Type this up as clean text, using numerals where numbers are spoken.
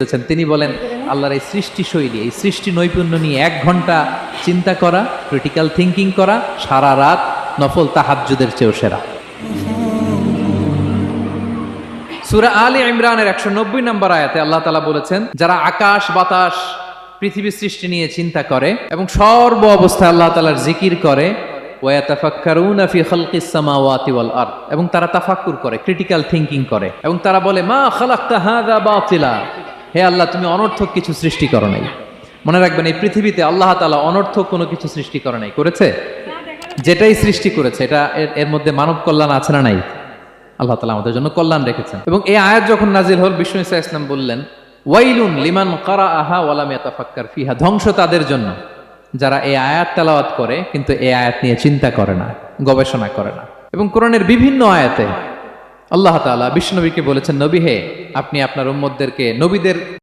বলেছেন, তিনি বলেন আল্লাহর এই সৃষ্টি শৈলী, এই সৃষ্টি নৈপুণ্য নিয়ে 1 ঘন্টা চিন্তা করা, ক্রিটিক্যাল থিঙ্কিং করা, সারা রাত নফল তাহাজ্জুদের চেয়েও সেরা। সূরা আলে ইমরানের 190 নম্বর আয়াতে আল্লাহ তাআলা বলেছেন, যারা আকাশ বাতাস পৃথিবী সৃষ্টি নিয়ে চিন্তা করে এবং সর্ব অবস্থায় আল্লাহ তাআলার জিকির করে, ওয়া ইয়াতাফাক্কারুনা ফি খালকিস সামাওয়াতি ওয়াল আরদ, এবং তারা তাফাক্কুর করে, ক্রিটিক্যাল থিঙ্কিং করে, এবং তারা বলে মা খালাকতা হাযা বাতিলা, হে আল্লাহ তুমি অনর্থক কিছু সৃষ্টি করো নাই। মনে রাখবেন, এই পৃথিবীতে আল্লাহ তাআলা অনর্থক কোনো কিছু সৃষ্টি করে নাই, করেছে? যেটাই সৃষ্টি করেছে এটা এর মধ্যে মানব কল্যাণ আছে না নাই? আল্লাহ তাআলা আমাদের জন্য কল্যাণ রেখেছেন। এবং এই আয়াত যখন নাজিল হল, বিষ্ণু ঈসা ইসলাম বললেন, ওয়াইলুন লিমান কারাআহা ওয়া লাম ইয়াতাফাক্কার ফিহা, ধ্বংস তাদের জন্য যারা এই আয়াত তেলাওয়াত করে কিন্তু এই আয়াত নিয়ে চিন্তা করে না, গবেষণা করে না। এবং কোরআনের বিভিন্ন আয়াতে আল্লাহ তাআলা বিশ্বনবীকে বলেছেন, নবী হে, আপনি আপনার উম্মতদেরকে নবীদের